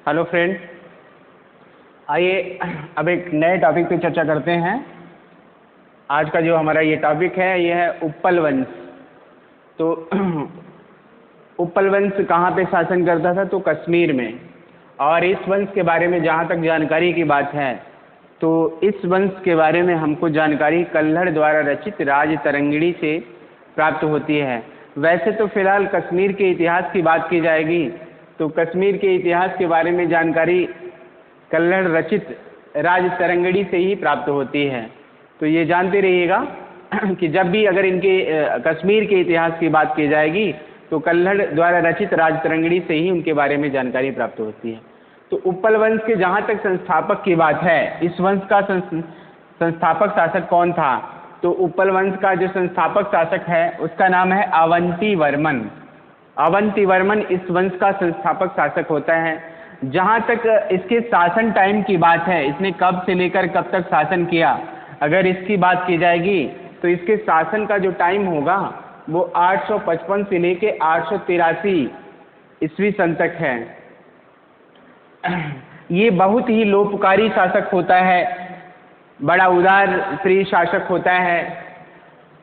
Hello friend, आइए अब एक नए टॉपिक पे चर्चा करते हैं। आज का जो हमारा ये टॉपिक है ये है उप्पल वंश। तो उप्पल वंश कहाँ पे शासन करता था? तो कश्मीर में। और इस वंश के बारे में जहाँ तक जानकारी की बात है तो इस वंश के बारे में हमको जानकारी कल्हड़ द्वारा रचित राजतरंगिणी से प्राप्त होती है। वैसे तो फिलहाल कश्मीर के इतिहास की बात की जाएगी तो कश्मीर के इतिहास के बारे में जानकारी कल्हड़ रचित राजतरंगिणी से ही प्राप्त होती है। तो ये जानते रहिएगा कि जब भी अगर इनके कश्मीर के इतिहास की बात की जाएगी तो कल्हड़ द्वारा रचित राजतरंगिणी से ही उनके बारे में जानकारी प्राप्त होती है। तो उप्पल वंश के जहाँ तक संस्थापक की बात है, इस वंश का संस्थापक शासक कौन था? तो उप्पल वंश का जो संस्थापक शासक है उसका नाम है अवंती वर्मन। अवंती वर्मन इस वंश का संस्थापक शासक होता है। जहाँ तक इसके शासन टाइम की बात है, इसने कब से लेकर कब तक शासन किया, अगर इसकी बात की जाएगी तो इसके शासन का जो टाइम होगा वो 855 से लेके 883 ईस्वी सन तक है। ये बहुत ही लोककारी शासक होता है, बड़ा उदार प्रिय शासक होता है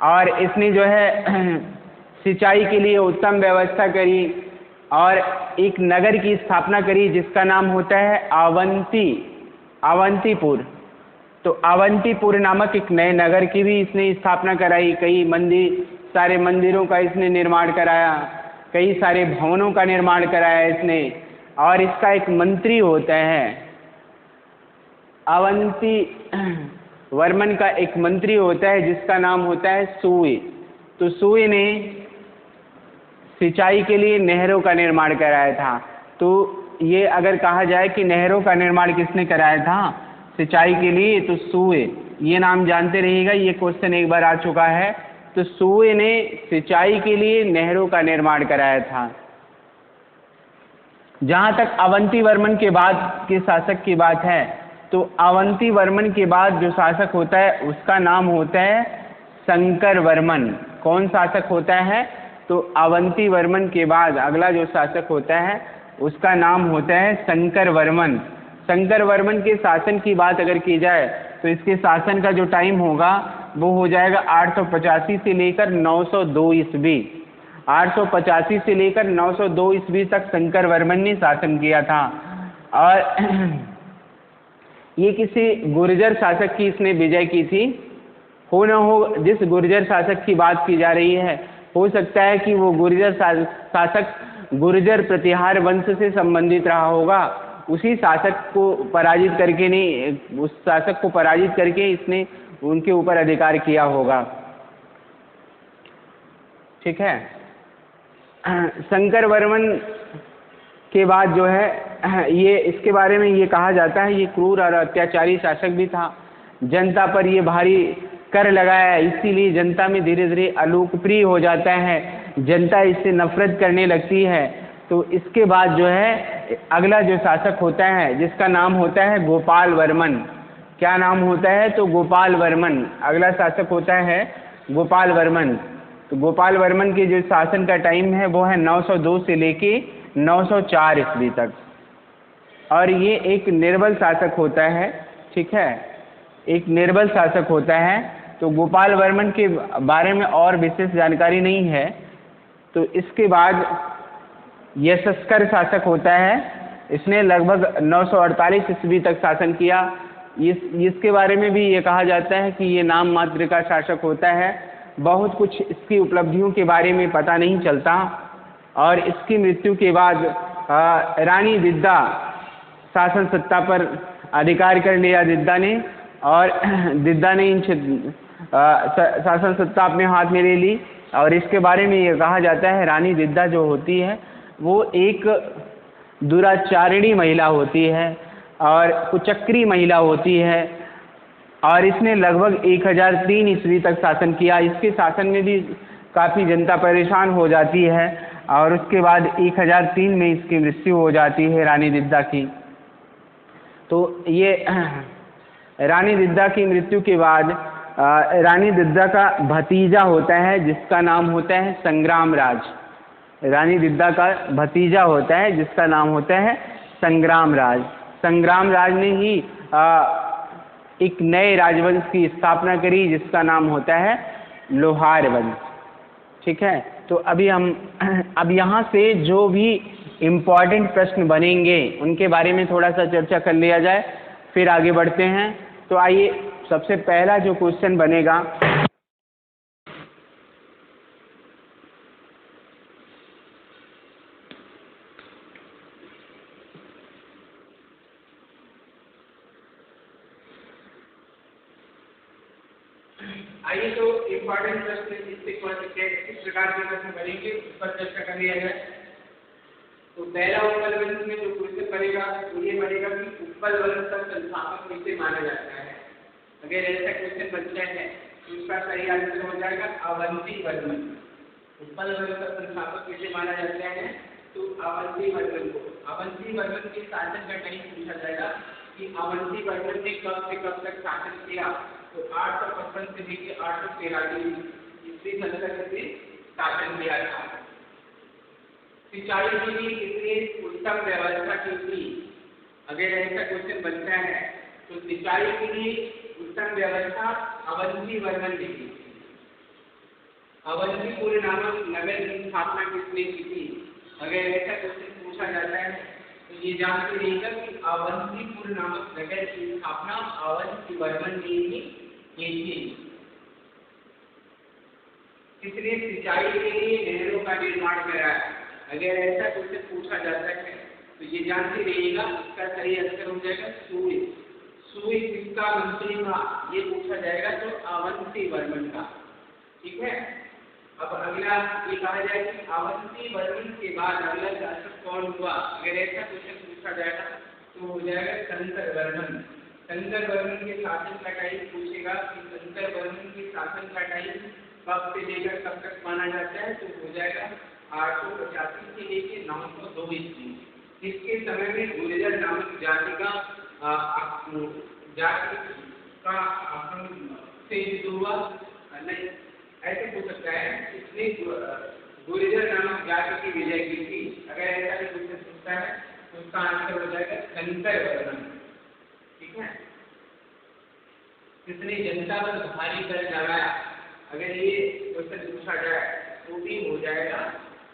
और इसने जो है सिंचाई के लिए उत्तम व्यवस्था करी और एक नगर की स्थापना करी जिसका नाम होता है अवंतीपुर। तो अवंतीपुर नामक एक नए नगर की भी इसने स्थापना कराई। कई मंदिर, सारे मंदिरों का इसने निर्माण कराया, कई सारे भवनों का निर्माण कराया इसने। और इसका एक मंत्री होता है, अवंती वर्मन का एक मंत्री होता है जिसका नाम होता है सुवे। तो सुवे ने सिंचाई के लिए नहरों का निर्माण कराया था। तो ये अगर कहा जाए कि नहरों का निर्माण किसने कराया था सिंचाई के लिए, तो सुवे, ये नाम जानते रहिएगा, ये क्वेश्चन एक बार आ चुका है। तो सुवे ने सिंचाई के लिए नहरों का निर्माण कराया था। जहाँ तक अवंती वर्मन के बाद के शासक की बात है तो अवंती वर्मन के बाद जो शासक होता है उसका नाम होता है शंकर वर्मन। कौन शासक होता है? तो अवंती वर्मन के बाद अगला जो शासक होता है उसका नाम होता है शंकर वर्मन। शंकर वर्मन के शासन की बात अगर की जाए तो इसके शासन का जो टाइम होगा वो हो जाएगा 885 से लेकर 902 ईस्वी। 885 से लेकर 902 ईस्वी तक शंकर वर्मन ने शासन किया था। और ये किसी गुर्जर शासक की इसने विजय की थी। हो न हो जिस गुर्जर शासक की बात की जा रही है हो सकता है कि वो गुर्जर शासक गुर्जर प्रतिहार वंश से संबंधित रहा होगा। उसी शासक को पराजित करके नहीं, उस शासक को पराजित करके इसने उनके ऊपर अधिकार किया होगा। ठीक है। शंकर वर्मन के बाद जो है ये, इसके बारे में ये कहा जाता है ये क्रूर और अत्याचारी शासक भी था। जनता पर ये भारी कर लगाया, इसीलिए जनता में धीरे धीरे अलोकप्रिय हो जाता है, जनता इससे नफरत करने लगती है। तो इसके बाद जो है अगला जो शासक होता है जिसका नाम होता है गोपाल वर्मन। क्या नाम होता है? तो गोपाल वर्मन। अगला शासक होता है गोपाल वर्मन। तो गोपाल वर्मन के जो शासन का टाइम है वो है 902 से लेके 904 ईस्वी तक। और ये एक निर्बल शासक होता है। ठीक है, एक निर्बल शासक होता है। तो गोपाल वर्मन के बारे में और विशेष जानकारी नहीं है। तो इसके बाद यशस्कर शासक होता है, इसने लगभग 948 ईस्वी तक शासन किया। इसके बारे में भी ये कहा जाता है कि ये नाम मात्र का शासक होता है, बहुत कुछ इसकी उपलब्धियों के बारे में पता नहीं चलता। और इसकी मृत्यु के बाद रानी दिद्दा शासन सत्ता पर अधिकार कर लिया दिद्दा ने, और दिद्दा ने इन शासन सत्ता अपने हाथ में ले ली। और इसके बारे में ये कहा जाता है रानी दिद्दा जो होती है वो एक दुराचारिणी महिला होती है और कुचक्री महिला होती है। और इसने लगभग 1003 ईस्वी तक शासन किया। इसके शासन में भी काफ़ी जनता परेशान हो जाती है और उसके बाद 1003 में इसकी मृत्यु हो जाती है रानी दिद्दा की। तो ये रानी दिद्दा की मृत्यु के बाद रानी दिद्दा का भतीजा होता है जिसका नाम होता है संग्राम राज। रानी दिद्दा का भतीजा होता है जिसका नाम होता है संग्राम राज। संग्राम राज ने ही एक नए राजवंश की स्थापना करी जिसका नाम होता है लोहार वंश। ठीक है, तो अभी हम अब यहाँ से जो भी इम्पोर्टेंट प्रश्न बनेंगे उनके बारे में थोड़ा सा चर्चा कर लिया जाए, फिर आगे बढ़ते हैं। तो आइए, सबसे पहला जो क्वेश्चन बनेगा, आइए तो इम्पोर्टेंट प्रश्न किस प्रकार के प्रश्न बनेंगे उस पर चर्चा कर लिया जाए। तो पहला उत्पल वंश में जो क्वेश्चन बनेगा वो ये बनेगा कि उत्पल वंश का संस्थापक किसे माना जाता है। अगर ऐसा क्वेश्चन बनता है तो इसका सही आंसर हो जाएगा अवंती वर्मन। उत्पल वंश का संस्थापक किसे माना जाता है तो अवंती वर्मन को। अवंती वर्मन के शासन का टाइम पूछा जाएगा कि अवंती वर्मन ने कब से कब तक शासन किया। तो 855 से लेकर 813 ईस्वी तक से शासन किया था। सिंचाई के लिए कितनी उत्तम व्यवस्था की थी। अगर ऐसा क्वेश्चन बनता है तो सिंचाई के लिए उत्तम व्यवस्था अवंती वर्मन ने की। अवंतीपुर नामक नगर की स्थापना किसने की थी। अगर ऐसा क्वेश्चन पूछा जाता है तो ये जानते रहिएगा कि अवंतीपुर नामक नगर की स्थापना अवंती वर्मन ने ही की थी। किसने सिंचाई के लिए नहरों का निर्माण कराया। अगर ऐसा क्वेश्चन पूछा जाता है तो ये जानते रहिएगा इसका सही आंसर हो जाएगा सुई। सुई किसका मंत्री था ये पूछा जाएगा तो अवंती वर्मन का। ठीक है, अब अगला ये कहा जाए कि अवंती वर्मन के बाद अगला शासक कौन हुआ। अगर ऐसा क्वेश्चन पूछा जाएगा तो हो जाएगा शंकर वर्मन। शंकर वर्मन के शासन का टाइम पूछेगा कि शंकर वर्मन के शासन का टाइम कब से लेकर कब तक माना जाता है। तो हो जाएगा 885 से लेकर 902 ईस्वी। इसके समय में गुर्जर नामक जाति का से युद्ध हुआ। नहीं, ऐसे हो सकता है इसने गुर्जर नामक जाति की विजय की थी। अगर ऐसा भी क्वेश्चन पूछता है तो उसका आंसर हो जाएगा शंकर वर्मन। ठीक है, किसने जनता पर भारी कर लगाया। अगर ये क्वेश्चन पूछा जाए तो भी हो जाएगा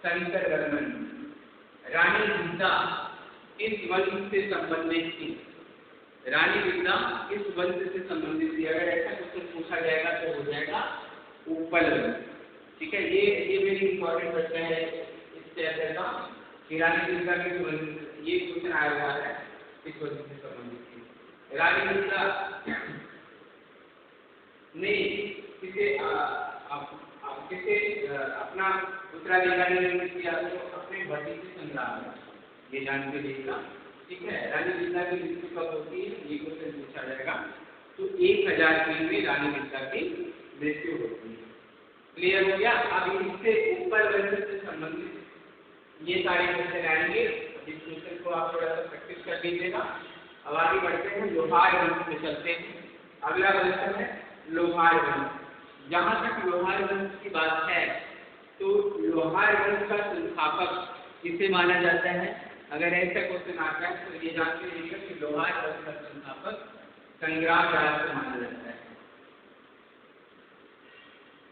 शंकर वर्मन। रानी विद्या इस वंश से संबंधित थी। रानी विद्या इस वंश से संबंधित थी। अगर ऐसा क्वेश्चन पूछा जाएगा तो हो जाएगा उत्पल वंश। ठीक है, ये मेरी इंपॉर्टेंट प्रश्न है इस चैप्टर का कि रानी विद्या के ये क्वेश्चन आया हुआ है इस वंश से संबंधित थी। रानी विद्या ने किसे अपना उत्तराधिकारी नियुक्त किया तो अपने भतीजे संग्राम। ये जानते रहिएगा। ठीक है, रानी विद्या की मृत्यु कब होती है ये क्वेश्चन पूछा जाएगा तो 1003 में रानी विद्या की मृत्यु होती है। क्लियर हो गया। अब इससे ऊपर वंश से संबंधित ये सारे क्वेश्चन आएंगे। इस क्वेश्चन को आप थोड़ा सा प्रैक्टिस कर लीजिएगा। अब आगे बढ़ते हैं, लोहार वंश में चलते हैं। अगला वंश है लोहार वंश। जहाँ तक लोहार वंश की बात है तो लोहार वंश का संस्थापक किसे माना जाता है। अगर ऐसा क्वेश्चन आता है तो ये जानते रहिएगा कि लोहार वंश का संस्थापक संग्राम राज को माना जाता है।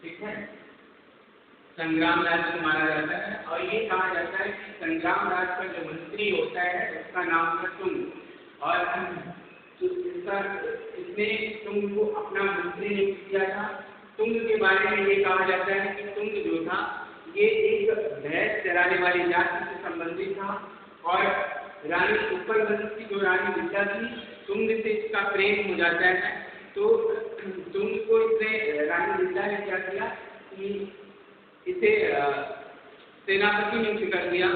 ठीक है, संग्राम राज को माना जाता है। और ये कहा जाता है कि संग्राम राज का जो मंत्री होता है उसका नाम था तुंग। और इसने तुंग को अपना मंत्री नियुक्त किया था। तुंग के बारे में ये कहा जाता है कि तुंग जो था ये एक भैंस चराने वाली जाति से संबंधित था। और रानी उत्पल वंश की जो रानी विद्या थी तुंग से इसका प्रेम हो जाता है। तो तुंग को इसने रानी विद्या ने क्या किया कि इसे सेनापति नियुक्त कर दिया।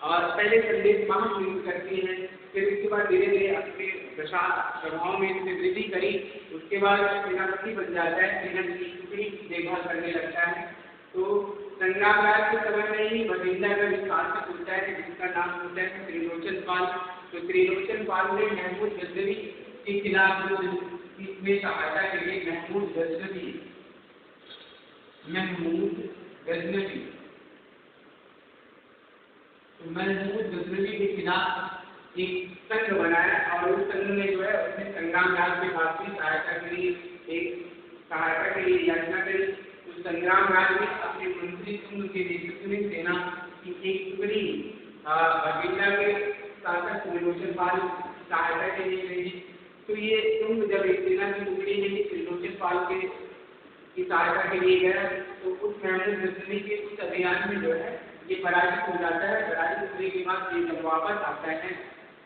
और पहले संदेश महंत नियुक्त करती है, फिर उसके बाद धीरे धीरे अपने प्रभाव में इसने वृद्धि करी। उसके बाद सेनापति बन जाता है, सेना की टुकड़ी की देखभाल करने लगता है। तो संग्राम राज के समय में ही भटिंडा का शासक होता है जिसका नाम होता है त्रिलोचन पाल। तो त्रिलोचन पाल ने महमूद गजनवी के खिलाफ में सहायता के लिए महमूद गजनवी के खिलाफ एक संघ बनाया और उस संघ में जो है उसने संग्राम राज के पास की सहायता के लिए याचना करी। तो संग्राम राज ने अपने मंत्री तुंग के नेतृत्व में सेना की एक टुकड़ी बठिंडा के शासक त्रिलोचन पाल सहायता के लिए भेजी। तो ये तुंग जब एक सेना की टुकड़ी में त्रिलोचन पाल की सहायता के लिए गया तो उस महमूद गजनवी के उस अभियान में जो है ये पराजित हो जाता है। पराजित होने के बाद ये जब वापस आता है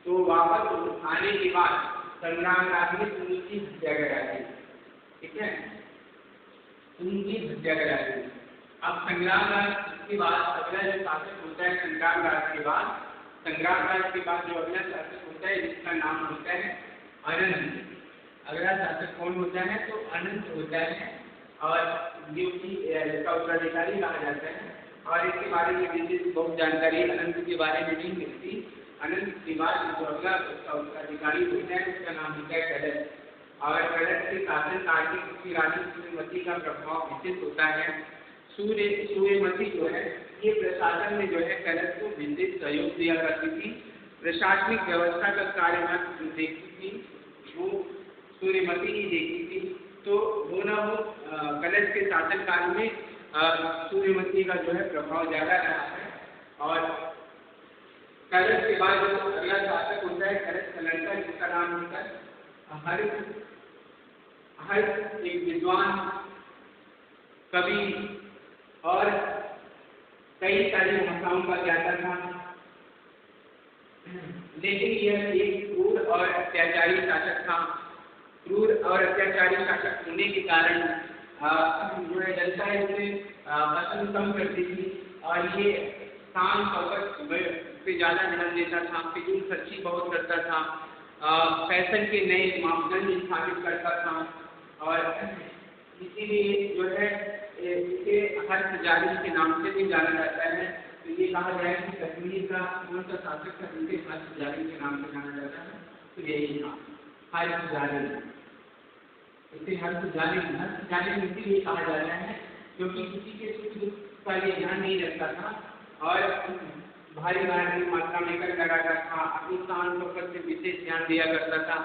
तो वापस आने के बाद संग्राम राज ने उनकी हत्या करा दी। ठीक है, उनकी हत्या करा दी। अब संग्राम राज के बाद अगला जो शासक होता है संग्राम राज के बाद जो अगला शासक होता है जिसका नाम होता है अनंत। अगला शासक कौन होता है तो अनंत होता है और जो कि इसका उत्तराधिकारी कहा जाता है। और इसके बारे में विशेष बहुत जानकारी अनंत के बारे में नहीं मिलती। अनंत के बाद जो अगला उसका उत्तराधिकारी होता है उसका नाम होता है कलश। और कलश के शासन काल में उसकी रानी सूर्यमती का प्रभाव विशेष होता है। सूर्यमती जो है ये प्रशासन में जो है कलश को विशेष सहयोग दिया करती थी। प्रशासनिक व्यवस्था का कार्यभार देखती थी वो सूर्यमती ही देखती थी। तो वो न हो कलश के शासन काल में सूर्यमती का जो है प्रभाव ज्यादा रहा है। और कलश के बाद जो अगला शासक होता है कलश कलंका जिसका नाम होता है हर्ष एक विद्वान कवि और कई सारी भाषाओं का ज्ञाता था। लेकिन यह एक क्रूर और अत्याचारी शासक था। क्रूर और अत्याचारी शासक होने के कारण जो है जनता इसे पसंद कम करती थी और ये शान शौकत पे ज़्यादा ध्यान देता था। फिजूल खर्ची बहुत करता था। फैशन के नए मापदंड स्थापित करता था और इसीलिए जो है इसे हर्ष जारी के नाम से भी जाना जाता है। तो ये कहा जाए कि कश्मीर का कौन सा शासक था जिसे हर्ष जारी के नाम से जाना जाता है तो यही था हर्ष जारी। इसे हर्ष जारी इसीलिए कहा जाता है क्योंकि किसी के सुख दुख का ये ध्यान नहीं रखता था और भारी मात्रा में कर लगाता था। अपनी शान शौकत से विशेष ध्यान दिया करता था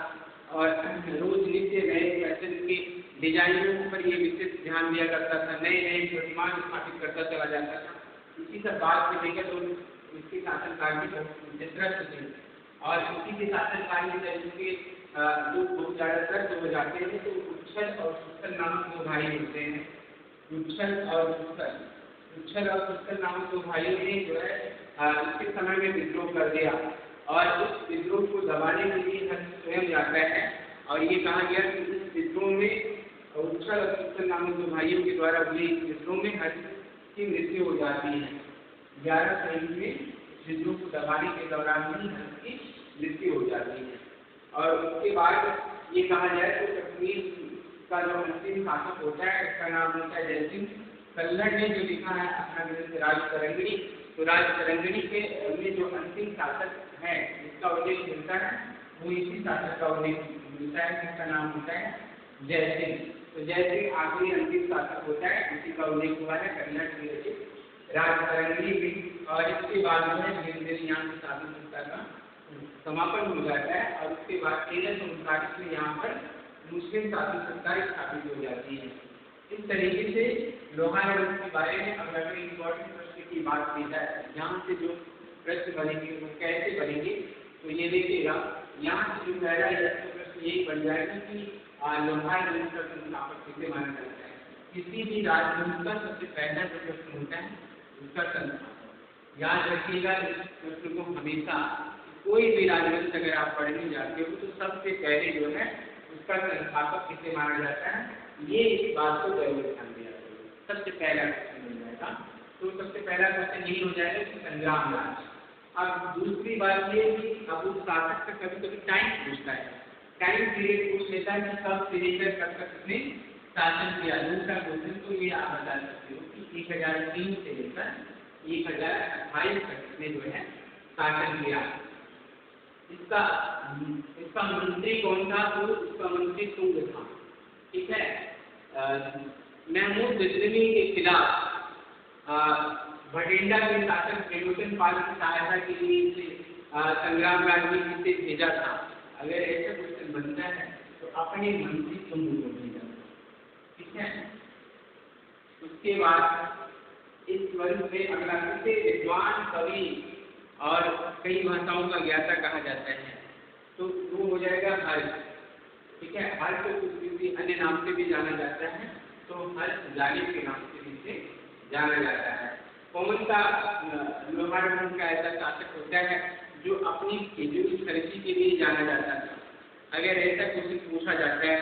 और रोज नित्य नए फैशन के डिजाइनों पर ये विशेष ध्यान दिया करता था। नए नए प्रतिमान स्थापित करता चला जाता था। इसी सब बात को लेकर तो इसके शासनकाल की दिलचस्प थे और इसी के शासनकाल में जब इसके जो बहुत ज़्यादा दर्द हो जाते हैं तो उच्छल और सुत्तल नामक दो भाई होते हैं। उच्छल और सुत्तल नामक दो भाइयों ने जो है इसके समय में विद्रोह कर दिया और उस विद्रोह को दबाने के लिए हर्ष स्वयं जाता है। और ये कहा गया कि इस विद्रोह में उच्छल और सुत्तल नामक दो भाइयों के द्वारा हुए इस विद्रोह में हर्ष की मृत्यु हो जाती है। 11 सही में विद्रोह को दबाने के दौरान ही हर्ष की मृत्यु हो जाती है। और उसके बाद ये कहा जाए तो कश्मीर का जो अंतिम शासक होता है उसका नाम होता है जय सिंह। कल्लड़ ने जो लिखा है अपना ग्रंथ राजतरंगिणी, तो राजतरंगिणी के में जो अंतिम शासक है जिसका उल्लेख मिलता है वो इसी शासक का उल्लेख मिलता है जिसका नाम होता है जय सिंह। तो जय सिंह आखिरी अंतिम शासक होता है, उसी का उल्लेख हुआ है कन्नड़ की रचित राजतरंगिणी में। और इसके बाद जो है धीरे धीरे यहाँ की शासन संस्था का समापन हो जाता है और उसके बाद 1339 में यहाँ पर मुस्लिम शासन संस्था स्थापित हो जाती है। इस तरीके से लोहार वंश के बारे में अगर इम्पोर्टेंट प्रश्न की बात की जाए यहाँ से जो प्रश्न बनेंगे वो कैसे बनेंगे तो ये देखिएगा यहाँ से जो पहला प्रश्न यही बन जाएगा कि लोहार वंश का संस्थापक किसे माना जाता है। किसी भी राजवंश का सबसे पहला जो प्रश्न होता है उसका संस्थापक। याद रखिएगा इस प्रश्न को हमेशा। कोई भी राजवंश अगर आप पढ़ने जाते हो तो सबसे पहले जो है उसका संस्थापक किसे माना जाता है, ये इस बात को जरूर ध्यान दिया जाएगा। सबसे पहला क्वेश्चन मिल जाएगा। तो सबसे पहला क्वेश्चन यही हो जाएगा कि संग्राम राज। अब दूसरी बात ये कि अब उस शासक का कभी कभी टाइम पूछता है, टाइम पीरियड पूछ लेता है कि कब से लेकर कब तक उसने शासन किया। दूसरा क्वेश्चन तो ये आप बता सकते हो कि 1003 से लेकर 1028 तक इसने जो है शासन किया। इसका मंत्री कौन था तो इसका मंत्री तुंग था। ठीक है, महमूद गजनवी के खिलाफ भटिंडा के शासक त्रिलोचन पाल की सहायता के लिए संग्राम राज्य किसे भेजा था। अगर ऐसा क्वेश्चन बनता है तो अपने मन से तुम बोल भेजा, ठीक है। उसके बाद इस वर्ग में अगला किसे विद्वान कवि और कई भाषाओं का ज्ञाता कहा जाता है, तो वो हो जाएगा हर्ष, ठीक है। हर्ष को किसी अन्य नाम से भी जाना जाता है, तो हर्ष जालिब के नाम से भी जाना जाता है। कौन सा लोहार वंश का ऐसा शासक होता है जो अपनी फिजूल खर्ची के लिए जाना जाता है। अगर ऐसा क्वेश्चन पूछा जाता है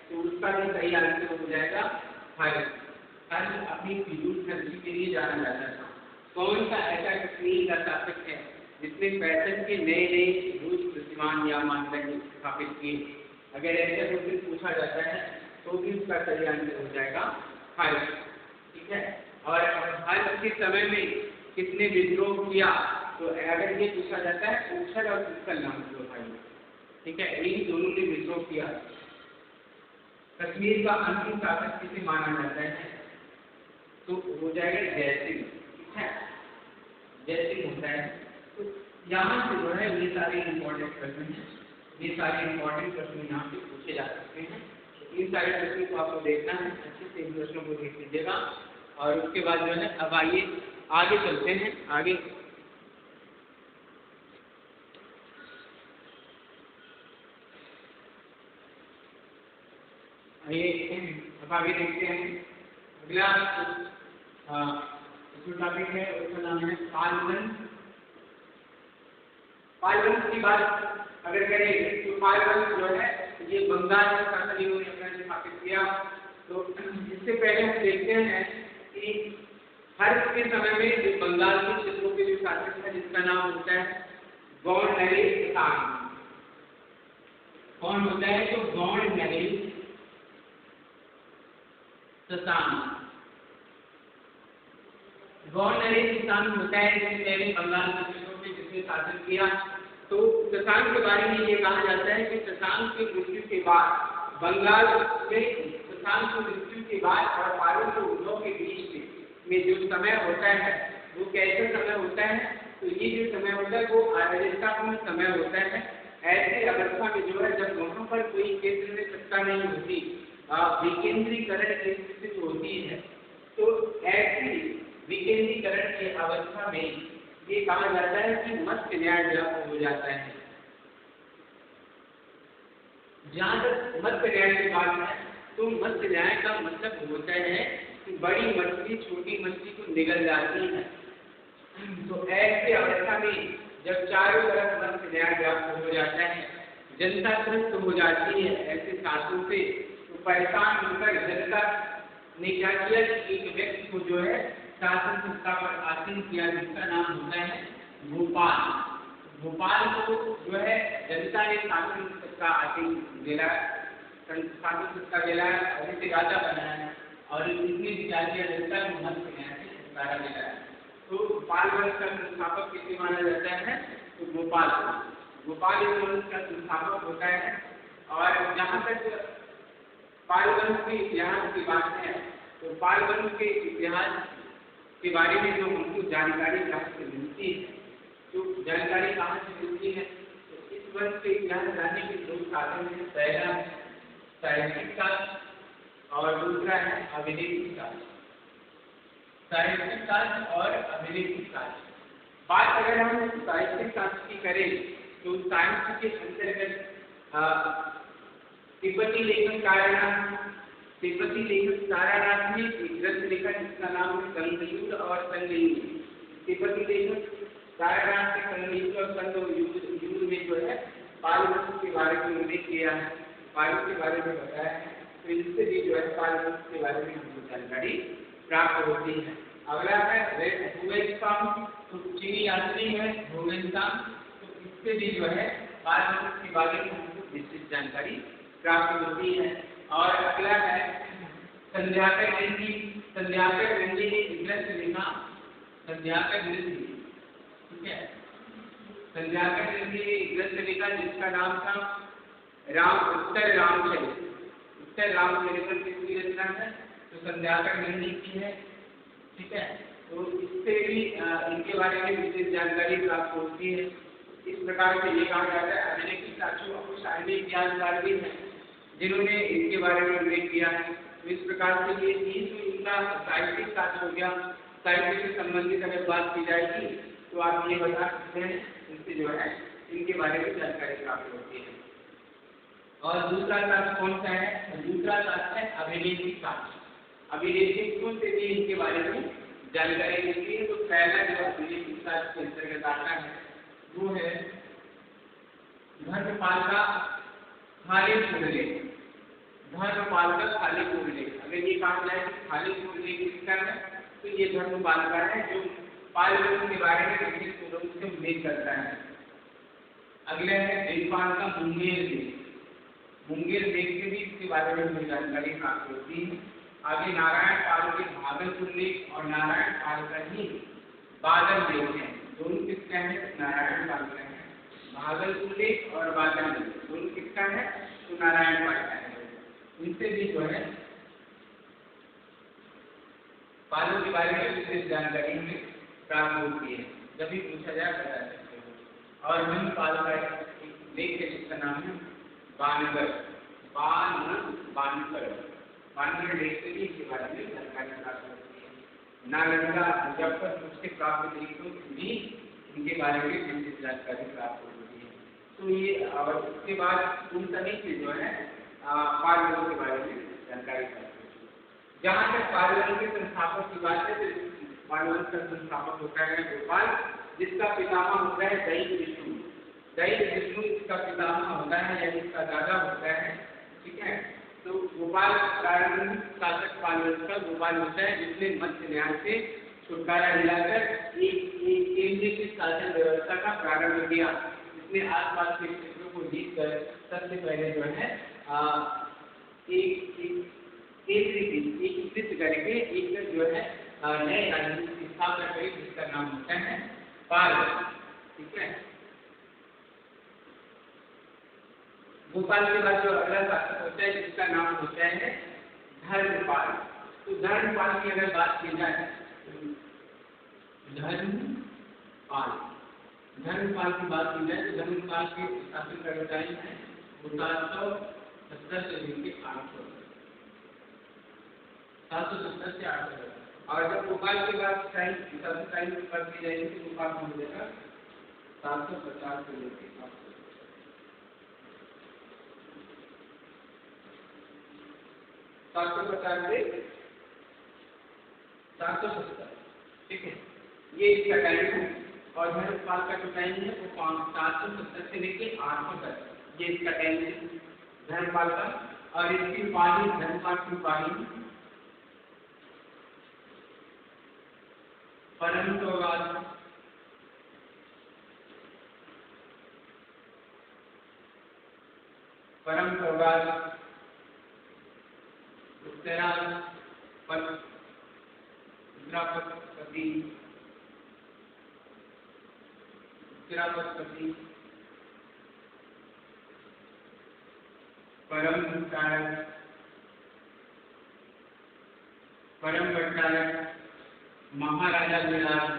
तो उसका भी सही आंसर हो जाएगा हर्ष। हर्ष अपनी फिजूल खर्ची के लिए जाना जाता था। कौन सा ऐसा कश्मीर का शासक है जिसने फैशन के नए नए रूप प्रतिमान या मानदंड स्थापित किए। अगर ऐसा क्वेश्चन पूछा जाता है तो भी उसका सही आंसर हो जाएगा हर्ष, ठीक है। और हर्ष के समय में किसने विद्रोह किया, तो अगर ये पूछा जाता है उच्छल और उत्कल नाम के भाई, ठीक है, इन दोनों ने विद्रोह किया। कश्मीर का अंतिम शासक किसे माना जाता है, तो हो जाएगा जयसिंह, ठीक है, जयसिंह होता है। तो यहाँ से जो है ये सारे इम्पोर्टेंट प्रश्न हैं, ये सारे इम्पोर्टेंट प्रश्न यहाँ से पूछे जा सकते हैं। इन सारे प्रश्नों को आपको देखना है, अच्छे से इन प्रश्नों को देख लीजिएगा। और उसके बाद जो है अब आइए आगे चलते हैं। आगे अब आगे देखते हैं। अगला जो टॉपिक है उसका नाम है पालवंश। पालवंश की बात अगर करें तो पालवंश जो है ये बंगाल में शासकों ने अपना स्थापित किया। तो इससे पहले हम देखते हैं कि हर्ष के समय में जो बंगाल के क्षेत्रों के जो शासक है जिसका नाम होता है गौड़ नरेश किसान। कौन होता है, तो गौड़ नरेश किसान। गौड़ नरेश किसान होता है जिसने पहले बंगाल के क्षेत्रों में जिसने शासन किया। तो किसान के बारे में ये कहा जाता है कि किसान की मृत्यु के बाद बंगाल में किसान की मृत्यु के बाद और पारुल के उद्भव के बीच में जो समय होता है वो कैसा समय होता है, तो ये जो समय होता है वो अराजकतापूर्ण समय होता है। ऐसे अवस्था में जो है जब वहाँ पर कोई केंद्र में सत्ता नहीं होती, विकेंद्रीकरण की स्थिति होती है, तो ऐसी विकेंद्रीकरण की अवस्था में ये कहा जाता है कि मत्स्य न्याय व्याप्त हो जाता है। जहाँ तक मत्स्य न्याय की बात है तो मत्स्य न्याय का मतलब होता है कि बड़ी मछली छोटी मछली को निगल जाती है। तो ऐसे अवस्था में जब चारों तरफ मत्स्य न्याय व्याप्त हो जाता है, जनता त्रस्त हो जाती है ऐसे शासकों से, तो परेशान होकर जनता ने क्या किया कि एक व्यक्ति को जो है शासन सत्ता पर आसीन किया जिसका नाम होता है भोपाल। भोपाल को जो है जनता ने शासन सत्ता आसीन दिला, शासन सत्ता दिलाया और इसे राजा बनाया और इसने क्या किया, जनता को मत्स्य न्याय से छुटकारा दिलाया। तो भोपाल वंश का संस्थापक किसे माना जाता है, तो भोपाल। भोपाल इस वंश का संस्थापक होता है। और जहाँ तक पाल वंश के इतिहास की बात है तो पाल वंश के इतिहास के बारे में जो हमको जानकारी कहाँ से मिलती है, तो जानकारी कहाँ से मिलती है, तो इस वंश के इतिहास जानने के दो साधन हैं। पहला है साहित्यिक काल और दूसरा है अभिलेखिक काल। साहित्यिक काल और अभिलेखिक काल। बात अगर हम साहित्यिक काल की करें तो साहित्य के अंतर्गत तिब्बती लेखक तारानाथ ने एक ग्रंथ लिखा जिसका नाम है संगयुग और संगयुग। तिब्बती लेखक तारानाथ ने संगयुग और संगयुग में जो है पाल वंश के बारे में उल्लेख किया है, पाल के बारे में बताया है। तो इससे भी जो है पाल वंश के बारे में हमको जानकारी प्राप्त होती है। अगला है भूवेन्सांग, तो चीनी यात्री है भूवेन्सांग, तो इससे भी जो है पाल वंश के बारे में हमको विस्तृत जानकारी प्राप्त होती है। और अगला है संध्याकर नंदी। संध्याकर नंदी ने ग्रंथ लिखा संध्याकर नंदी, ठीक है। संध्याकर नंदी ने ग्रंथ लिखा जिसका नाम था उत्तर रामचरित। उत्तर रामचरित किसकी रचना है, तो संध्याकर नंदी की है, ठीक है। तो इससे भी इनके बारे में विशेष जानकारी प्राप्त होती है। इस प्रकार से ये कहा जाता है। अभिलेखित साक्ष्यों कुछ अन्य इतिहासकार भी हैं जिन्होंने इसके बारे में उल्लेख किया है। तो इस प्रकार से ये चीज तो इनका साहित्यिक साक्ष्य हो गया। साहित्य से संबंधित अगर बात की जाएगी तो आप ये बता सकते हैं, इनसे जो है इनके बारे में जानकारी प्राप्त होती है। और दूसरा साक्ष्य कौन सा है? दूसरा साक्ष्य है अभिलेखित साक्ष्य। अभिलेखितों से भी इनके बारे में जानकारी मिलती है। तो पहला जो अभिलेखित साक्ष्य के अंतर्गत आता है वो है धर्मपाल का खालिदपुर लेख। धर्मपाल का खालिदपुर लेख, अगर ये कहा जाए कि खालिदपुर लेख किसका है तो ये धर्मपाल का है, जो पाल वंश के बारे में विशेष रूप से उल्लेख करता है। अगला है देवपाल का मुंगेर लेख। मुंगेर लेख से भी इसके बारे में हमें जानकारी प्राप्त होती है। आगे नारायण पाल के भागलपुर लेख और नारायण पाल का ही बादल लेख है। दोनों किसका है? नारायण पाल का है। भागलपुर लेख और बादल लेख दोनों किसका है? तो नारायण पाल का है। इनसे भी जो है पालों के बारे में विशेष जानकारी हमें प्राप्त होती है। जब भी पूछा जाए बता सकते हो। और वही पाल का एक लेख है जिसका नाम है बानगर। बानगर लेख से भी इसके बारे में जानकारी प्राप्त होती है। नालंदा मुजफ्फरपुर से प्राप्त लेखों से भी इनके बारे में विशेष जानकारी प्राप्त होती है। तो ये और उसके बाद उन सभी से जो है पालों के बारे में जानकारी प्राप्त होती है। जहाँ तक पाल वंश के संस्थापक की बात है तो पाल वंश का संस्थापक होता है गोपाल, जिसका पितामह होता है दैत्य विष्णु। दैत्य विष्णु इसका पितामह होता है या इसका दादा होता है। ठीक है, तो गोपाल प्रारंभिक शासक पाल वंश का गोपाल होता है, जिसने मत्स्य न्याय से छुटकारा दिलाकर एक केंद्रीकृत शासन व्यवस्था का प्रारंभ किया, जिसने आसपास के क्षेत्रों को जीत कर सबसे पहले जो है एकीकृत करके एक जो है नए राज्य की स्थापना करी, जिसका नाम होता है पाल। ठीक है, गोपाल के बाद जो अगला शासक होता है जिसका नाम होता है धर्मपाल। तो धर्मपाल की अगर बात की जाए धर्मपाल की बात की जाए तो धर्मपाल के शासन का टाइम है 770 से लेकर 770 से 800। और जब गोपाल के बाद टाइम पर की जाएगी तो गोपाल हो जाएगा 750 से लेकर 750 से 770। ठीक है, ये इसका टाइम है। और धर्मपाल का जो टाइम है वो 770 से लेकर 800 तक, ये इसका टाइम है धर्मपाल का। और इसकी उपाधि धर्मपाल की उपाधि परम सौगात उत्तरापति परम भट्टारक महाराजा विराज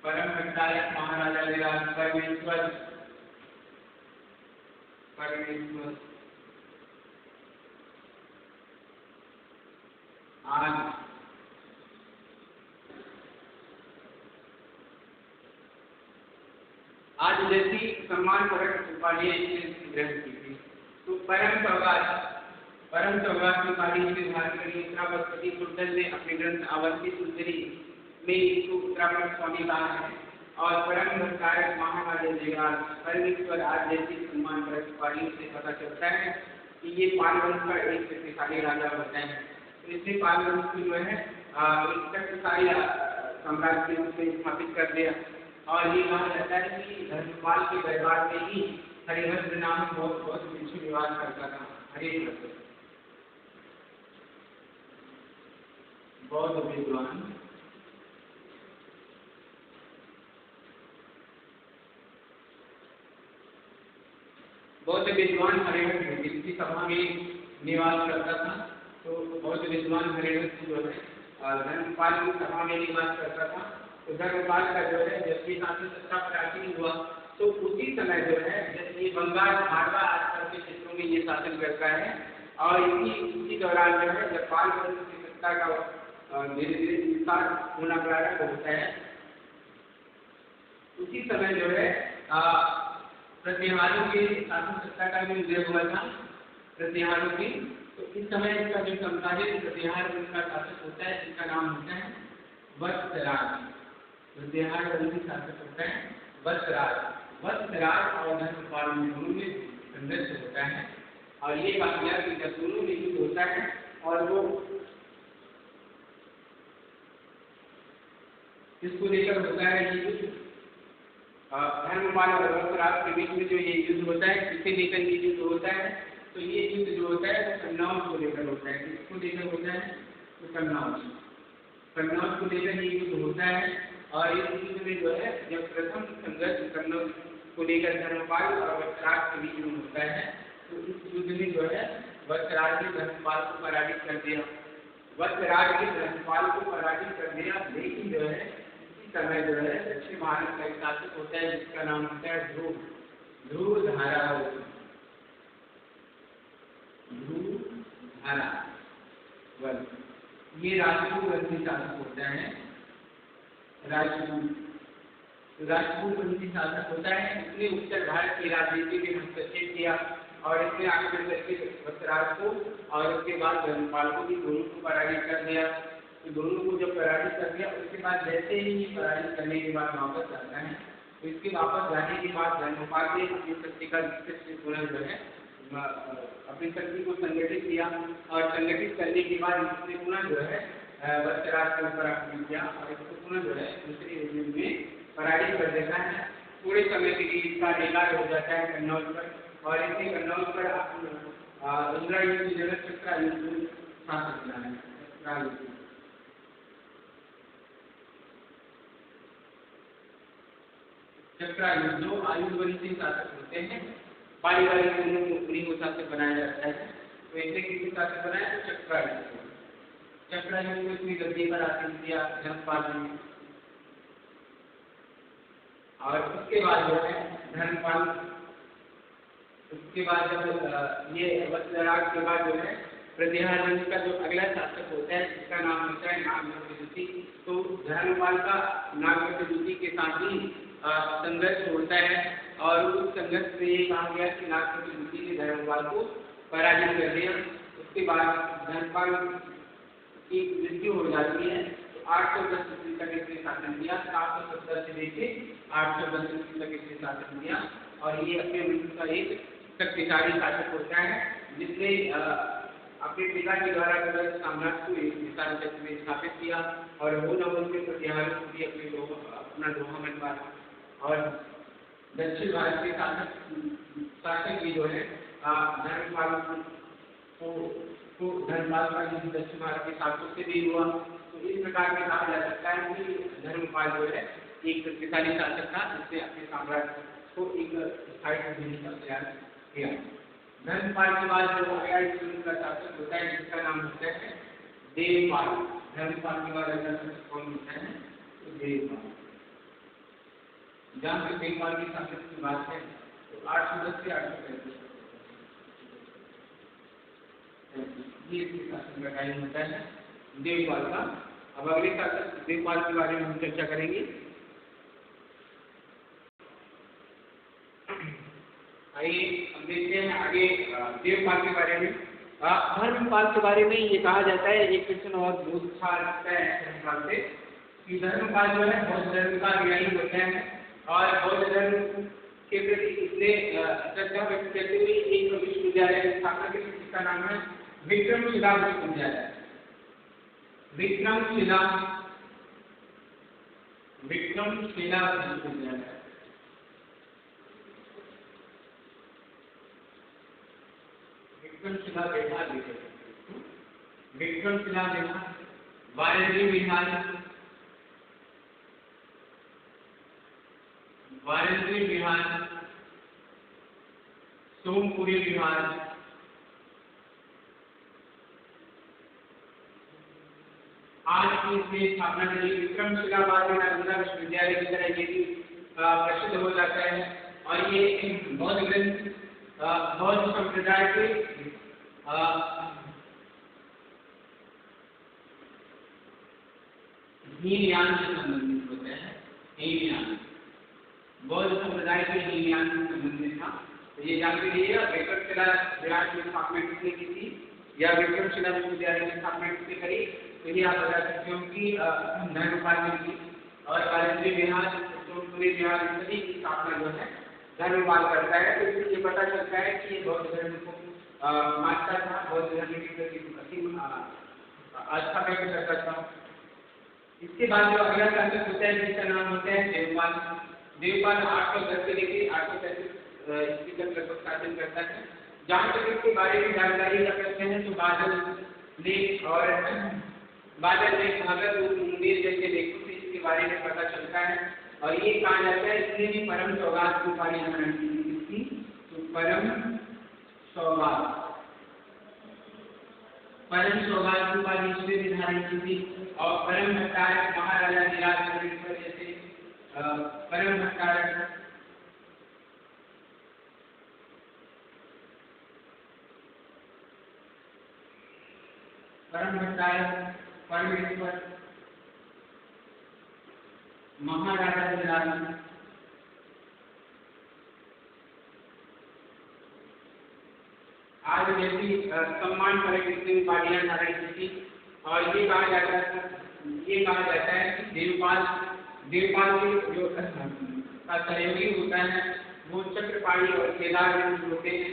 परम भट्टारक महाराजा विराज परमेश्वर आज जैसी सम्मानपूर्वक उपाधियां ग्रहण की थी। तो परम सौगात की उपाधि से भारतीय उत्तरापति सुल्तान ने अपने ग्रंथ अवंती सुंदरी में इसको उत्तराखंड स्वामी कहा है। और परम भट्टारक महाराजा विराज परमेश्वर आज जैसी सम्मानपूर्वक उपाधियों से पता चलता है कि ये पाल वंश का एक शक्तिशाली राजा होता है। तो इसने पाल वंश को जो है एक शक्तिशाली सम्राट के रूप में स्थापित कर दिया। और ये कहा जाता है कि धर्मपाल के दरबार में ही हरिभद्र नाम बहुत भिक्षु निवास करता था। हरिभद्र बौद्ध विद्वान हरिभद्र जिसकी सभा में निवास करता था। तो बौद्ध विद्वान हरिभद्र जो है धर्मपाल की सभा में निवास करता था। तो धर्मपाल का जो है जब ये शासन सत्ता पर आसीन हुआ तो उसी समय जो है जब ये बंगाल मारवा आसपास के क्षेत्रों में ये शासन करता है और इसी दौरान जो है जब पाल वंश की सत्ता का धीरे धीरे विस्तार होना प्रारंभ होता है उसी समय जो है प्रतिहारों के शासन सत्ता का भी उदय हुआ था। प्रतिहारों की तो इस समय इसका जो संसाधित प्रतिहार का शासक होता है जिसका नाम होता है वत्सराज। प्रतिहार वंशी शासक होता है वत्सराज। वत्सराज और धर्मपाल में दोनों में संघर्ष होता है और ये बात यह कि जब दोनों में युद्ध होता है और वो इसको लेकर होता है ये युद्ध धर्मपाल और वत्सराज के बीच में जो ये युद्ध होता है किसे लेकर ये युद्ध होता है तो ये युद्ध जो होता है वो कन्नौज को लेकर होता है। किसको लेकर होता है तो कन्नौज को लेकर ये युद्ध होता है और इस युद्ध में जो है जब प्रथम संघर्ष कन्नौज को लेकर धर्मपाल और वत्सराज के बीच में होता है तो इस युद्ध में जो है वत्सराज ने धर्मपाल को पराजित कर दिया। वत्सराज ने धर्मपाल को पराजित कर दिया लेकिन जो है इसी समय जो है दक्षिण भारत का एक शासक होता है जिसका नाम होता है ध्रुवधारा। ये राजपूत वंशी शासक होता है। राजपूत वंशी शासक होता है। इसने उत्तर भारत की राजनीति में हस्तक्षेप किया और इसने आक्रमण करके वत्सराज को और उसके बाद धर्मपाल को भी दोनों को पराजित कर दिया। तो दोनों को जब पराजित कर दिया उसके बाद जैसे ही ये पराजित करने के बाद वापस आता है तो इसके वापस जाने के बाद धर्मपाल ने अपनी शक्ति का जो है अपनी शक्ति को संगठित किया और संगठित करने के बाद इसने पुनः जो है वत्सराज के ऊपर आक्रमण किया और इसको पुनः जो है दूसरे युद्ध में पराजित कर देता है। थोड़े समय के लिए इसका इलाज हो जाता है कन्नौज पर और इसने कन्नौज पर इंदिरा युद्ध की जगह चक्रा युद्ध शासन किया है। चक्रा युद्ध जो आयुर्वंशी शासक होते हैं पारिवारिक उन्हीं को शासक बनाया जाता है। तो ऐसे किसी शासक बनाया तो चक्रा युद्ध। चक्रा युद्ध में इसने गद्दी पर आसीन किया धर्मपाल ने और उसके बाद जो है धर्मपाल उसके बाद जब ये वत्सराज के बाद जो है प्रतिहार वंश का जो अगला शासक होता है जिसका नाम होता है नागवत्सद्युति। तो धर्मपाल का नागवत्सद्युति के साथ ही संघर्ष होता है और उस संघर्ष से ये कहा गया कि नागवत्सद्युति ने धर्मपाल को पराजित कर दिया। उसके बाद धर्मपाल की मृत्यु हो जाती है। तो 810 ईस्वी तक इसने शासन किया। 770 से लेकर 810 ईस्वी तक इसने शासन किया और ये अपने वंश का एक शक्तिशाली शासक होता है जिसने अपने पिता के द्वारा साम्राज्य को एक विशाल क्षेत्र में स्थापित किया और वो नवल के प्रतिहारों को भी अपना दोहा मनवाया और दक्षिण भारत के शासक भी जो है धर्मपाल का युद्ध दक्षिण भारत के शासकों से भी हुआ। तो इस प्रकार से कहा जा सकता है कि धर्मपाल जो है एक शक्तिशाली शासक था जिसने अपने साम्राज्य को एक स्थायी देने का प्रयास किया। धर्मपाल के बाद जो अगला का शासक होता है जिसका नाम होता है देवपाल। धर्मपाल के बाद अगला शासक कौन होता है तो देवपाल। जहाँ से देवपाल की शासक की बात है तो 810 से 835 ये शासन का टाइम होता है देवपाल का। अब अगले शासक देवपाल के बारे में हम चर्चा करेंगे। आइए हम देखते हैं आगे देवपाल के बारे में। धर्मपाल के बारे में ये कहा जाता है एक क्वेश्चन और बहुत अच्छा लगता है धर्मपाल से कि धर्मपाल जो है बौद्ध धर्म का अनुयायी होता है और बौद्ध धर्म के प्रति इसने श्रद्धा व्यक्त करते हुए एक विश्वविद्यालय की स्थापना की जिसका नाम है विक्रमशिला विश्वविद्यालय। विक्रमशिला विश्वविद्यालय विक्रमशिला विहार विक्रमशिला विहार वारंगली विहार वारंगली विहार सोमपुरी विहार आज में इसने स्थापना करी। विक्रमशिला बाद में नालंदा विश्वविद्यालय की तरह ये भी प्रसिद्ध हो जाता है। और ये बौद्ध ग्रंथ बौद्ध संप्रदाय के हीनयान से संबंधित होते हैं। हीनयान बौद्ध संप्रदाय के हीनयान से संबंधित था। तो ये जान के लिए विक्रमशिला विराट की स्थापना किसने की थी या विक्रमशिला विश्वविद्यालय की स्थापना किसने करी, तो ये आप बता सकते हो कि धर्मपाल ने की। और राजेंद्र विहार पूरे बिहार सभी की स्थापना जो है धर्मपाल करता है। तो इससे ये पता चलता है कि ये बौद्ध धर्म को मानता था, बौद्ध धर्म के प्रति असीम आस्था व्यक्त करता था। इसके बाद जो अगला शासक होता है जिसका नाम होता है देवपाल। देवपाल 810 से लेकर 835 ईस्वी तक लगभग शासन करता है। जहाँ तक इसके बारे में जानकारी रख सकते हैं तो बादल लेख और भागलपुर मुंगेर जैसे लेखों से इसके बारे में पता चलता है। और ये कहा जाता है इसने भी परम सौगात की उपाधि धारण की थी। इसकी तो परम सौगात की उपाधि इसने भी धारण की थी। और परम भट्टारक महाराजा निराज जैसे परम भट्टारक परमेश्वर महाराजा निराज आज जैसी सम्मान पर कितनी उपाधियां धारण की थी। और ये कहा जाता है कि देवपाल के जो का सहयोगी होता है वो चक्रपाणी और केदार होते हैं।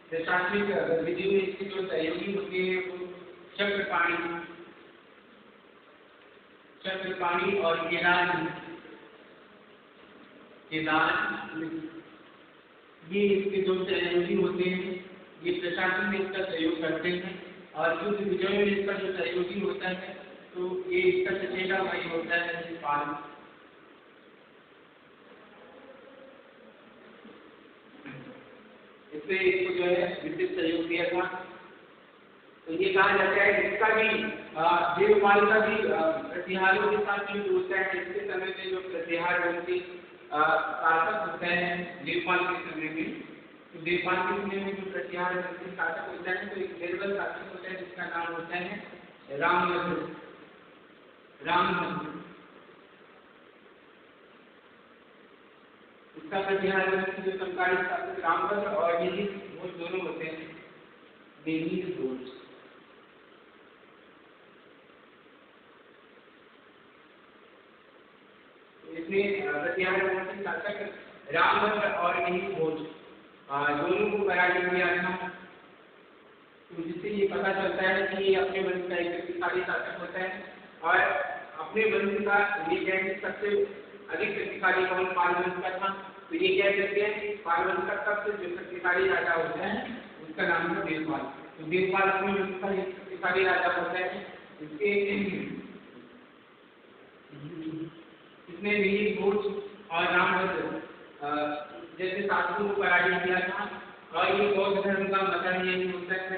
प्रशासनिक गतिविधियों में इसके जो सहयोगी होते हैं वो चक्रपाणी और केदार ये इसके जो सहयोगी होते हैं। ये प्रशासन में इसका सहयोग करते हैं। और युद्ध विजय में इसका जो सहयोगी होता है तो ये इसका सचेता वही होता है पाल। इससे इसको जो है विशेष सहयोग दिया था। तो ये कहा जाता है इसका भी देवपाल का भी प्रतिहारों के साथ जो होता है। इसके समय में जो प्रतिहार बनते शासक होता है देवपाल के समय में, तो देवपाल के समय में जो प्रतिहार बनते शासक होता है तो एक निर्बल शासक होता है जिसका नाम होता है रामभद्र। इसका प्रतिहार जो समकालीन शासक रामभद्र और यही वो दोनों होते हैं बेनीज घोष। इसमें प्रतिहार शासक रामभद्र और यही घोष दोनों को पराजित किया था। तो जिससे ये पता चलता है कि ये अपने वंश का एक शक्तिशाली शासक होता है। और अपने वंश का ये कहें सबसे अधिक शक्तिशाली कौन पाल वंश का था। तो ये कह सकते हैं कि पाल वंश का सबसे जो शक्तिशाली राजा होता है उसका नाम है देवपाल। तो देवपाल अपने वंश का एक शक्तिशाली राजा होता है। इसने वीर घोष और रामभद्र जैसे शासकों को पराजित किया था। और ये बौद्ध धर्म का मतलब यही होता है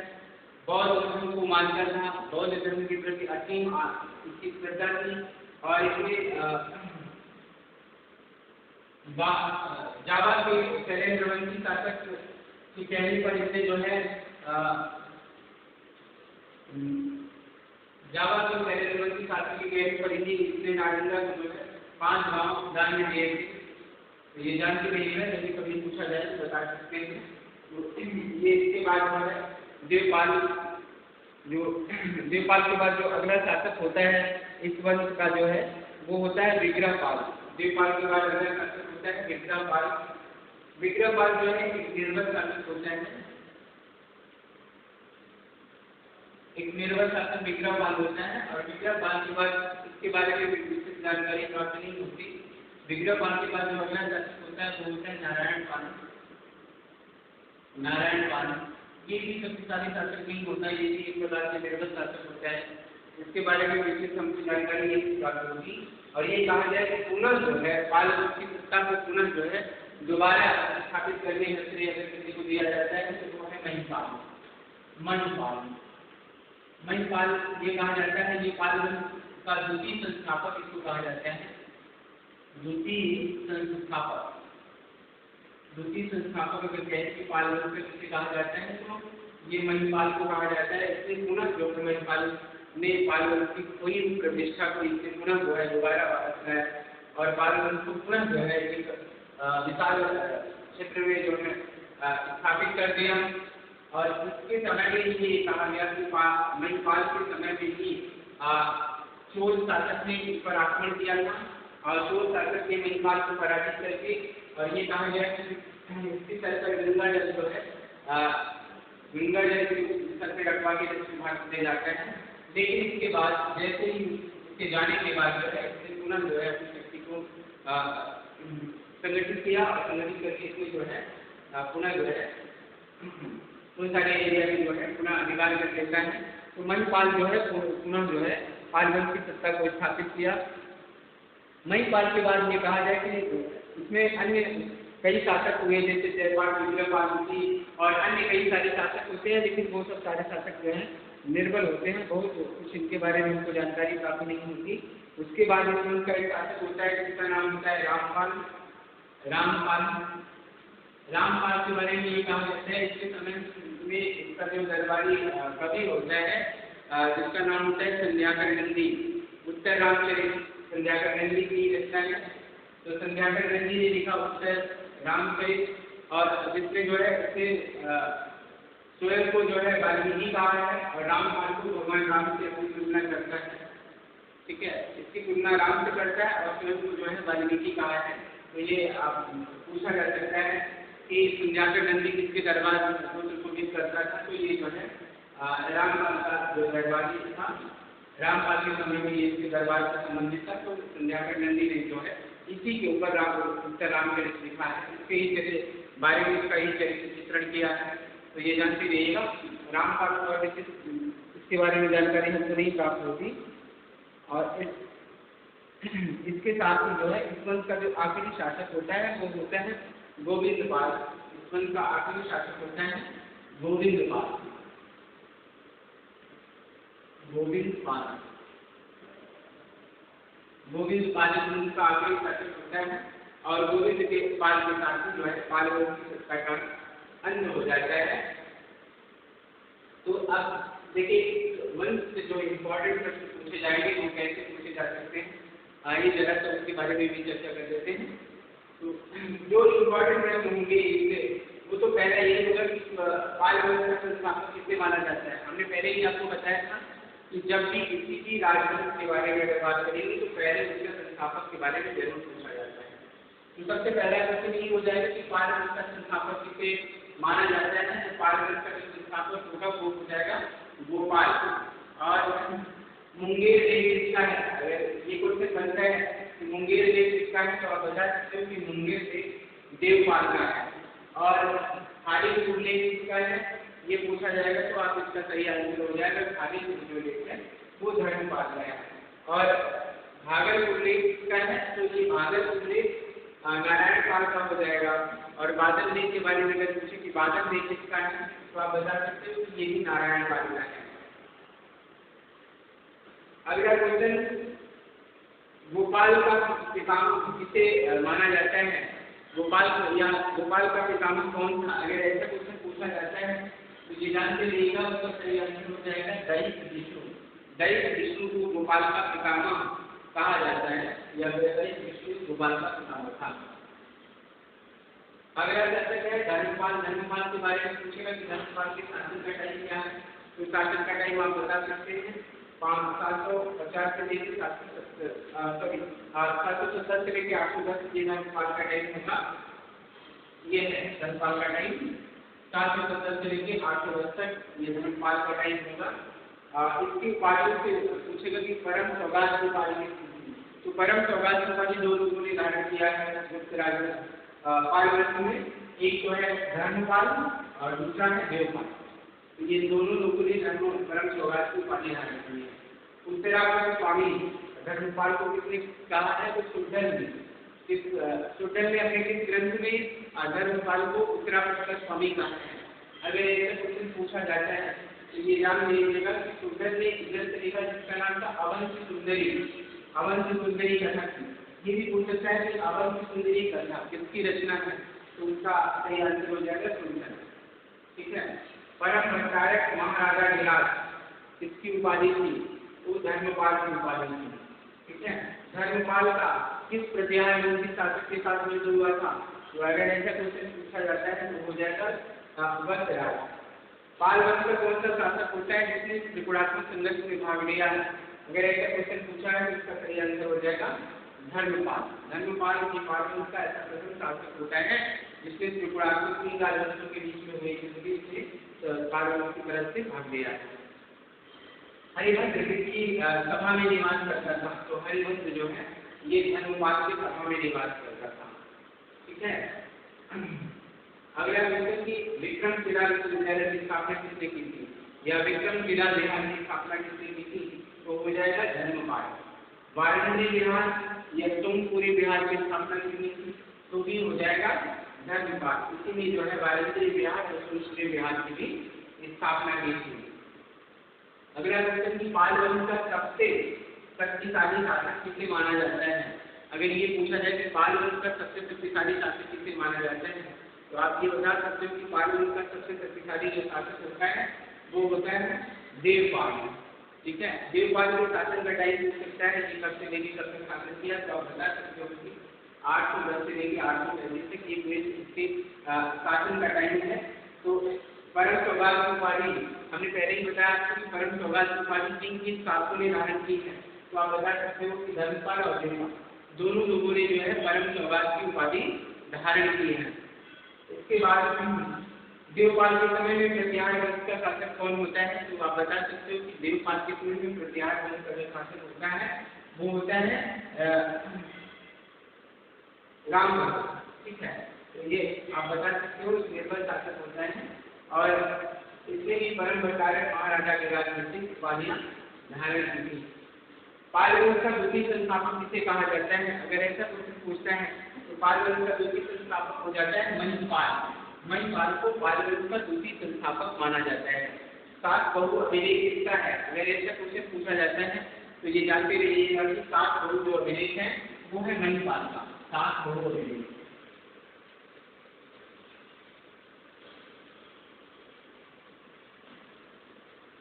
बौद्ध धर्म को मानता था, बौद्ध धर्म के प्रति असीम इसकी श्रद्धा थी। और इसमें जावा के शैलेंद्रवंशी शासक की कहने पर इसने जो है जावा के शैलेंद्रवंशी शासक की कहने पर इसने नालंदा को जो है 5 गांव दान में दिए थे। तो ये जान के नहीं है, यदि कभी पूछा जाए तो बता सकते हैं। तो ये इसके बाद जो है देवपाल के बाद जो अगला शासक होता है इस वंश का जो है वो होता है विग्रहपाल। देवपाल के बाद अगला शासक होता है विग्रहपाल। विग्रहपाल जो है एक निर्बल शासक होता है। एक निर्बल शासक विग्रहपाल होता है। और विग्रहपाल के बाद इसके बारे में विस्तृत जानकारी प्राप्त नहीं होती। विग्रहपाल के बाद जो अगला शासक होता है वो होता है नारायणपाल। ये भी शक्तिशाली शासक नहीं होता, ये भी एक प्रकार से निर्बल शासक होता है। इसके बारे में विशेष हमको जानकारी नहीं प्राप्त होगी। और ये कहा जाए कि पुनः जो है पाल वंश की सत्ता को पुनः जो है दोबारा स्थापित करने का श्रेय अगर किसी को दिया जाता है तो वो है महिपाल। ये कहा जाता है ये पाल वंश का द्वितीय संस्थापक इसको कहा जाता है। द्वितीय संस्थापक अगर कहें कि पाल वंश का किसे कहा जाता है तो ये महिपाल को कहा जाता है। इससे पुनः जो महिपाल ने पाल वंश की कोई प्रतिष्ठा को इससे पुनः जो है दोबारा वापस लाया और पाल वंश को पुनः जो है एक विशाल क्षेत्र में जो है स्थापित कर दिया। और इसके समय में ये कहा गया कि महिपाल के समय में ही चोल शासक ने इस पर आक्रमण किया था और चोल शासक ने महिपाल को पराजित करके और ये कहा गया कि इसके सर पर गंगा जल जो है गंगा जल सर पे रखवा के दक्षिण भारत ले जाता है। लेकिन इसके बाद जैसे ही इसके जाने के बाद जो है इसने पुनः जो है अपनी शक्ति को संगठित किया और संगठित करके इसमें जो है पुनः जो है उन सारे एरिया में जो है पुनः अधिकार कर लेता है। तो महिपाल जो है पुनः जो है पाल वंश की सत्ता को स्थापित किया। महिपाल के बाद ये कहा जाए कि इसमें अन्य कई शासक हुए जैसे जयपाल, विजयपाल और अन्य कई सारे शासक होते हैं, लेकिन वो सब सारे शासक जो हैं निर्बल होते हैं, बहुत कुछ इनके बारे में उनको जानकारी प्राप्त नहीं होती। उसके बाद इसमें उनका एक शासक होता है जिसका नाम होता है रामपाल के बारे में ये कहा जाता है इसके समय में इसका जो दरबारी कवि होता है जिसका नाम होता है संध्याकर नंदी, उत्तर रामचरित संध्याकर नंदी की रचना है। तो संध्याकर नंदी ने लिखा उत्तर रामचरित और जिसमें जो है इसे स्वयं को जो है वाल्मीकि कहा है और रामपाल को भगवान राम से अपनी तुलना करता है। ठीक है, इसकी तुलना राम से करता है और स्वयं को जो है वाल्मीकि कहा है। तो ये आप पूछा जा सकता है कि संध्याकर नंदी किसके दरबार में संबोधित करता था। तो ये जो है रामपाल का जो दरबारी था, रामपाल के समय में ये इसके दरबार से संबंधित था। तो संध्याकर नंदी ने जो है इसी के ऊपर उत्तर रामचरित लिखा है, इसके ही जैसे बारे में इसका ही चित्रण किया है। तो ये जानते रहिएगा रामपाल और इसके बारे में जानकारी हमको नहीं प्राप्त होती। और इसके साथ ही जो है इस वंश का जो आखिरी शासक होता है वो होता है गोविंदपाल। इस वंश का आखिरी शासक होता है गोविंदपाल। गोविंदपाल इस वंश का आखिरी शासक होता है और गोविंद के पाल के साथ जो है पाल वंश की सत्ता का अंत हो जाता है। तो अब देखिए वंश से जो इम्पोर्टेंट प्रश्न पूछे जाएंगे वो कैसे पूछे जा सकते हैं, आइए जरा तो उसके बारे में भी चर्चा कर लेते हैं। तो जो इम्पोर्टेंट प्रश्न होंगे इससे वो तो पहला ये होगा कि पाल वंश का संस्थापक किसे माना जाता है। हमने पहले ही आपको बताया था कि जब भी किसी भी राजवंश के बारे में अगर बात करेंगे तो पहले उसके संस्थापक के बारे में जरूर पूछा जाता है। तो सबसे पहला क्वेश्चन ये हो जाएगा कि पाल वंश का संस्थापक किसे माना जाता है। तो पाल वंश का संस्थापक होगा वो हो जाएगा गोपाल। और मुंगेर देश किसका है, अगर ये क्वेश्चन बनता है कि मुंगेर देश किसका है तो आप बता सकते हो कि मुंगेर देश देवपाल का है। और खालीपुर लेक किसका है ये पूछा जाएगा तो आप इसका सही आंसर हो जाएगा खालीपुर जो लेक है वो धर्मपाल का है। और भागलपुर लेक किसका है तो ये भागलपुर लेक नारायण पाल का हो जाएगा। और बादल लेक के बारे में अगर पूछे कि बादल लेक किसका है तो आप बता सकते हो कि ये भी नारायण पाल का है। अगला क्वेश्चन गोपाल का पितामह किसे माना जाता है। गोपाल का पितामह कौन था, अगर ऐसा क्वेश्चन पूछा जाता है तो ये जानते रहिएगा उसका सही आंसर हो जाएगा दैत्य विष्णु को गोपाल का पितामह कहा जाता है या दैत्य विष्णु गोपाल का पितामह था। अगला दर्शक है धर्मपाल के बारे में पूछेगा कि धर्मपाल के शासन का टाइम क्या है। तो शासन का टाइम आप बता सकते हैं 750 से लेकर 770 से लेकर 810 ये धर्मपाल का टाइम होगा। ये है धर्मपाल का टाइम 770 से लेकर 810 तक ये धर्मपाल का टाइम होगा। इसकी उपाधि से पूछेगा कि परम सौगात की उपाधि। तो परम सौगात की उपाधि दो लोगों ने धारण किया है गुप्त राज पाल वंश में, एक तो है धर्मपाल और दूसरा है देवपाल। तो ये दोनों लोगों ने परम सौगात की उपाधि धारण की है। उत्तराखंड स्वामी धर्मपाल को किसने कहा है तो सुडन ने अपने किस ग्रंथ में धर्मपाल को उत्तराखंड का स्वामी कहा है। अगर ऐसा क्वेश्चन पूछा जाता है तो ये जान लीजिएगा कि सुंदर ने ग्रंथ लिखा जिसका नाम था अवंती सुंदरी। अवंती सुंदरी कथा ये भी पूछ सकता है कि अवंती सुंदरी कथा किसकी रचना है, तो उसका सही आंसर हो जाएगा सुंदर। ठीक है। परम भट्टारक महाराजा गिलास इसकी उपाधि थी, वो धर्मपाल की उपाधि थी। ठीक है। धर्मपाल का किस प्रतिहारवंशी शासक के साथ युद्ध हुआ था, तो अगर ऐसा क्वेश्चन पूछा जाता है तो हो जाएगा वत्सराज। पाल वंश का कौन सा शासक होता है जिसने त्रिपुरात्मक संघर्ष में भाग लिया है, अगर ऐसा क्वेश्चन पूछा है तो इसका सही आंसर हो जाएगा धर्मपाल। धर्मपाल की पाल वंश का ऐसा प्रथम शासक होता है जिसने त्रिपुरात्मक तीन राजवंशों के बीच में हुई युद्ध से पाल वंश की तरफ से भाग लिया है। हरिवंश की सभा में निवास करता था, तो हरिवंश जो है ये धर्मपाल की सभा में निवास करता था। ठीक है। अगला क्वेश्चन की विक्रमशिला विश्वविद्यालय की स्थापना किसने की थी, या विक्रमशिला विहार की स्थापना किसने की थी, तो हो जाएगा धर्मपाल। वाराणसी विहार या तुंगपुरी विहार की स्थापना किसने की, तो भी हो जाएगा धर्मपाल। इसीलिए जो है वाराणसी विहार और तुंगपुरी विहार की भी स्थापना की थी। अगला क्वेश्चन की पाल वंश का सबसे शक्तिशाली शासक किसे माना जाता है, अगर ये पूछा जाए कि पाल वंश का सबसे शक्तिशाली शासक किसे माना जाता है, तो आप ये बता सकते हो कि पाल वंश का सबसे शक्तिशाली जो शासक होता है वो होता है देवपाल। ठीक है। देवपाल के शासन का टाइम पूछ सकता है कि कब से लेकर कब तक शासन किया, तो आप बता सकते हो कि 810 से लेकर 835 तक ये इसके शासन का टाइम है। तो परम सौगात की उपाधि हमने पहले ही बताया कि परम सौगात की उपाधि किन शासकों ने धारण की है, तो आप बता सकते हो कि धर्मपाल और देवपाल दोनों लोगों ने जो है परम सौगात की उपाधि धारण की है। इसके बाद देवपाल के समय में प्रतिहार वंश का शासक कौन होता है, तो आप बता सकते हो कि देवपाल के समय में प्रतिहार वंश का जो शासक होता है वो होता है रामभद्र। ठीक है। तो ये आप बता सकते हो निर्बल शासक होता है और इसलिए भी परम भट्टारक महाराजा के राजवंशी उपाधियां धारण की थी। पाल वंश का द्वितीय संस्थापक किसे कहा जाता है, अगर ऐसा क्वेश्चन पूछता है तो पाल वंश का द्वितीय संस्थापक हो जाता है महिपाल। महिपाल को पाल वंश का द्वितीय संस्थापक माना जाता है। सात बहु अभिलेख किसका है, अगर ऐसा क्वेश्चन पूछा जाता है तो ये जानते रहिएगा कि सात बहु जो अभिलेख है वो है महिपाल का, सात बहु अभिलेख।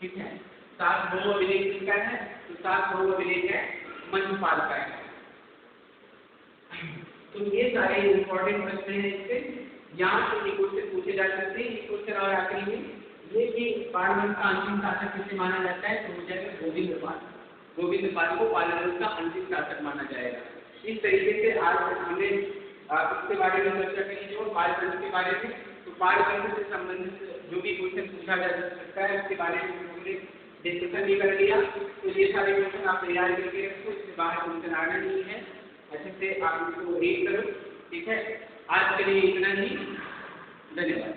ठीक है। सात बहु अभिलेख किसका है, तो सात बहु अभिलेख है महिपाल का है। तो ये सारे इंपॉर्टेंट प्रश्न हैं इससे, यहाँ से ये क्वेश्चन पूछे जा सकते हैं। ये क्वेश्चन और आखिरी में ये कि पाल वंश का अंतिम शासक किसे माना जाता है, तो हो जाएगा गोविंदपाल। गोविंदपाल को पाल वंश का अंतिम शासक माना जाएगा। इस तरीके से आज हमने इसके बारे में चर्चा करी जो पाल वंश के बारे में। तो पाल वंश से संबंधित जो भी क्वेश्चन पूछा जा सकता है उसके बारे में हमने डिस्कशन भी कर लिया। तो ये सारे क्वेश्चन आप तैयार करके रखो, इससे बाहर क्वेश्चन आना नहीं है, अच्छे से आप इसको रीड करो। ठीक है। आज के लिए इतना ही, धन्यवाद।